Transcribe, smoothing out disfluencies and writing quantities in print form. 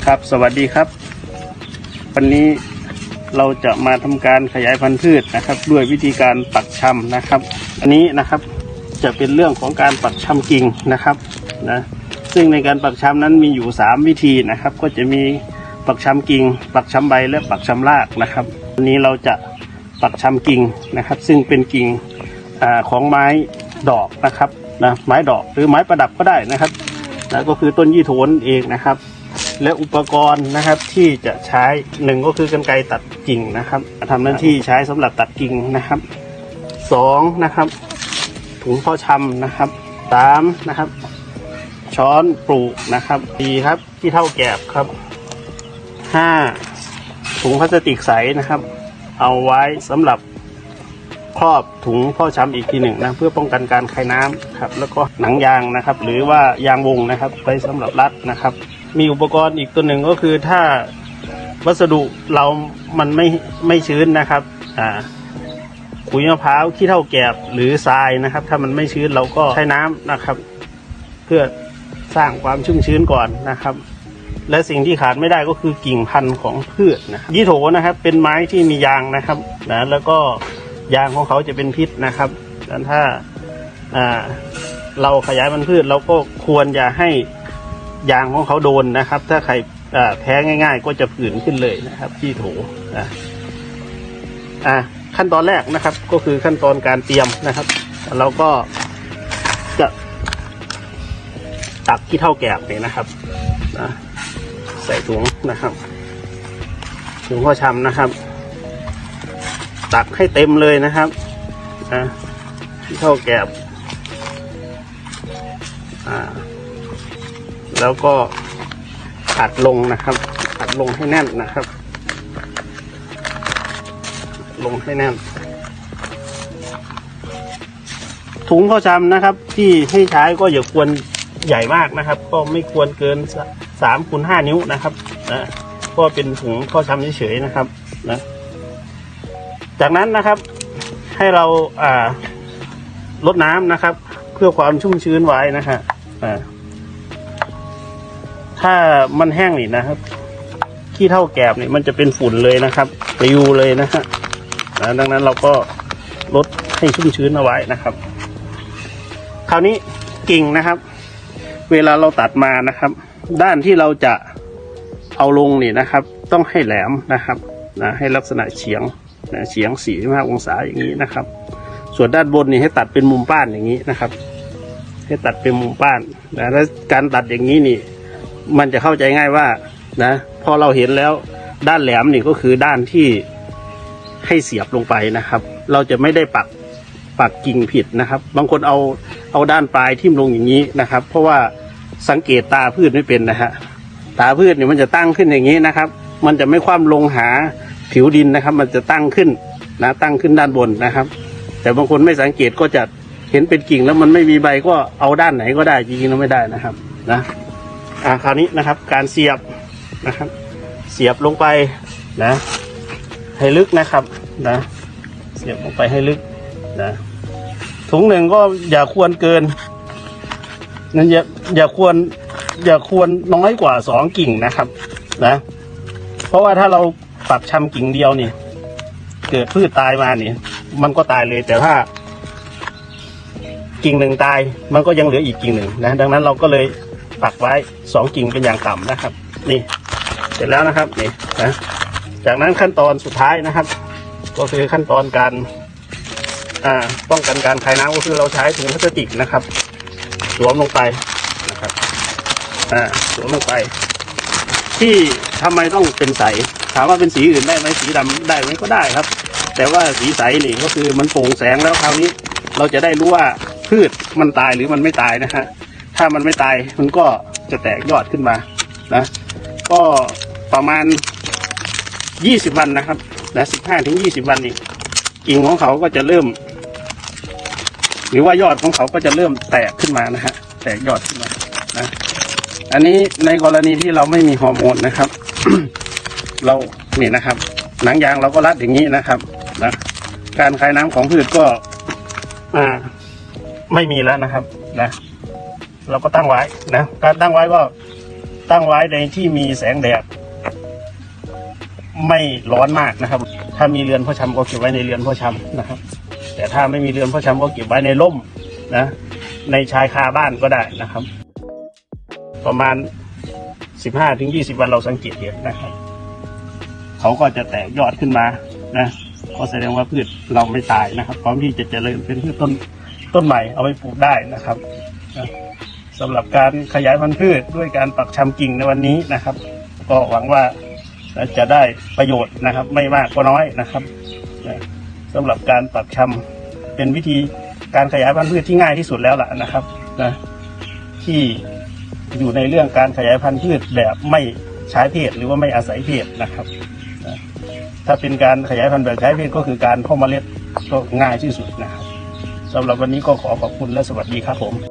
ครับสวัสดีครับวันนี้เราจะมาทำการขยายพันธุ์พืชนะครับด้วยวิธีการปักชำนะครับอันนี้นะครับจะเป็นเรื่องของการปักชำกิ่งนะครับนะซึ่งในการปักชำนั้นมีอยู่3วิธีนะครับก็จะมีปักชำกิ่งปักชำใบและปักชำรากนะครับวันนี้เราจะปักชำกิ่งนะครับซึ่งเป็นกิ่งของไม้ดอกนะครับนะไม้ดอกหรือไม้ประดับก็ได้นะครับนะก็คือต้นยี่โถนเองนะครับและอุปกรณ์นะครับที่จะใช้1ก็คือกรรไกรตัดกิ่งนะครับทำหน้าที่ใช้สำหรับตัดกิ่งนะครับ2นะครับถุงเพาะชำนะครับ3นะครับช้อนปลูกนะครับ4ครับที่เท่าแกบครับ5ถุงพลาสติกใสนะครับเอาไว้สำหรับครอบถุงเพาะชำอีกทีหนึ่งนะเพื่อป้องกันการคายน้ำครับแล้วก็หนังยางนะครับหรือว่ายางวงนะครับไว้สำหรับรัดนะครับมีอุปกรณ์อีกตัวหนึ่งก็คือถ้าวัสดุเรามันไม่ชื้นนะครับขุยมะพร้าวขี้เถ้าแกบหรือทรายนะครับถ้ามันไม่ชื้นเราก็ใช้น้ำนะครับเพื่อสร้างความชุ่มชื้นก่อนนะครับและสิ่งที่ขาดไม่ได้ก็คือกิ่งพันธุ์ของพืชนะยี่โถนะครับเป็นไม้ที่มียางนะครับนะแล้วก็ยางของเขาจะเป็นพิษนะครับดังนั้นถ้าเราขยายพันธุ์พืชเราก็ควรอย่าให้ยางของเขาโดนนะครับถ้าใครแพ้ง่ายๆก็จะผื่นขึ้นเลยนะครับที่โถขั้นตอนแรกนะครับก็คือขั้นตอนการเตรียมนะครับเราก็จะตักขี้เถ้าแกบเลยนะครับใส่ถุงนะครับถุงเพาะชำนะครับตักให้เต็มเลยนะครับขี้เถ้าแกบแล้วก็อัดลงนะครับอัดลงให้แน่นนะครับลงให้แน่นถุงเพาะชำนะครับที่ให้ใช้ก็อย่าควรใหญ่มากนะครับก็ไม่ควรเกิน3x5 นิ้วนะครับก็เป็นถุงเพาะชำเฉยๆนะครับนะจากนั้นนะครับให้เราลดน้ำนะครับเพื่อความชุ่มชื้นไว้นะฮะถ้ามันแห้งนี่นะครับขี้เถ้าแกบเนี่ยมันจะเป็นฝุ่นเลยนะครับปลิวเลยนะฮะดังนั้นเราก็ลดให้ชุ่มชื้นเอาไว้นะครับคราวนี้กิ่งนะครับเวลาเราตัดมานะครับด้านที่เราจะเอาลงนี่นะครับต้องให้แหลมนะครับให้ลักษณะเฉียง45 องศาอย่างนี้นะครับส่วนด้านบนนี่ให้ตัดเป็นมุมป้านอย่างนี้นะครับให้ตัดเป็นมุมป้านแล้วการตัดอย่างนี้นี่มันจะเข้าใจง่ายว่านะพอเราเห็นแล้วด้านแหลมนี่ก็คือด้านที่ให้เสียบลงไปนะครับเราจะไม่ได้ปักกิ่งผิดนะครับบางคนเอาด้านปลายทิ่มลงอย่างนี้นะครับเพราะว่าสังเกตตาพืชไม่เป็นนะฮะตาพืชเนี่ยมันจะตั้งขึ้นอย่างนี้นะครับมันจะไม่คว่ำลงหาผิวดินนะครับมันจะตั้งขึ้นตั้งขึ้นด้านบนนะครับแต่บางคนไม่สังเกตก็จะเห็นเป็นกิ่งแล้วมันไม่มีใบก็เอาด้านไหนก็ได้จริงๆแล้วไม่ได้นะครับคราวนี้นะครับการเสียบนะครับเสียบลงไปนะให้ลึกนะครับเสียบลงไปให้ลึกถุงหนึ่งก็อย่าควรเกินนั้นอย่าควรน้อยกว่า2กิ่งนะครับเพราะว่าถ้าเราปักชำกิ่งเดียวนี่เกิดพืชตายมานี่มันก็ตายเลยแต่ถ้ากิ่งหนึ่งตายมันก็ยังเหลืออีกกิ่งหนึ่งดังนั้นเราก็เลยปักไว้2กิ่งเป็นอย่างต่ำนะครับนี่เสร็จแล้วนะครับนี่จากนั้นขั้นตอนสุดท้ายนะครับก็คือขั้นตอนการป้องกันการคายน้ำก็คือเราใช้ถุงพลาสติกนะครับสวมลงไปนะครับสวมลงไปที่ทำไมต้องเป็นใสถามว่าเป็นสีอื่นได้ไหมสีดำได้ไหมก็ได้ครับแต่ว่าสีใสนี่ก็คือมันโปร่งแสงแล้วคราวนี้เราจะได้รู้ว่าพืชมันตายหรือมันไม่ตายนะฮะถ้ามันไม่ตายมันก็จะแตกยอดขึ้นมาก็ประมาณ20 วันนะครับ15-20 วันนี่กิ่งของเขาก็จะเริ่มหรือว่ายอดของเขาก็จะเริ่มแตกขึ้นมานะฮะแตกยอดขึ้นมาอันนี้ในกรณีที่เราไม่มีฮอร์โมนนะครับ เรานี่นะครับหนังยางเราก็รัดอย่างนี้นะครับการคายน้ำของพืชก็ไม่มีแล้วนะครับเราก็ตั้งไว้การตั้งไว้ก็ ตั้งไว้ในที่มีแสงแดดไม่ร้อนมากนะครับถ้ามีเรือนพ่อชำก็เก็บไว้ในเรือนพ่อชำนะครับแต่ถ้าไม่มีเรือนพ่อชำก็เก็บไว้ในร่มนะในชายคาบ้านก็ได้นะครับประมาณ 15-20 วันเราสังเกตเห็นนะครับเขาก็จะแตกยอดขึ้นมานะก็แสดงว่าพืชเราไม่ตายนะครับพร้อมที่จะเจริญเป็นพืชต้นใหม่เอาไปปลูกได้นะครับสำหรับการขยายพันธุ์พืชด้วยการปักชำกิ่งในวันนี้นะครับก็หวังว่าจะได้ประโยชน์นะครับไม่มากก็น้อยนะครับสำหรับการปักชำเป็นวิธีการขยายพันธุ์พืชที่ง่ายที่สุดแล้วล่ะนะครับนะที่อยู่ในเรื่องการขยายพันธุ์พืชแบบไม่ใช้เพศหรือว่าไม่อาศัยเพศนะครับถ้าเป็นการขยายพันธุ์แบบใช้เพศก็คือการเพาะเมล็ดก็ง่ายที่สุดนะครับสำหรับวันนี้ก็ขอขอบคุณและสวัสดีครับผม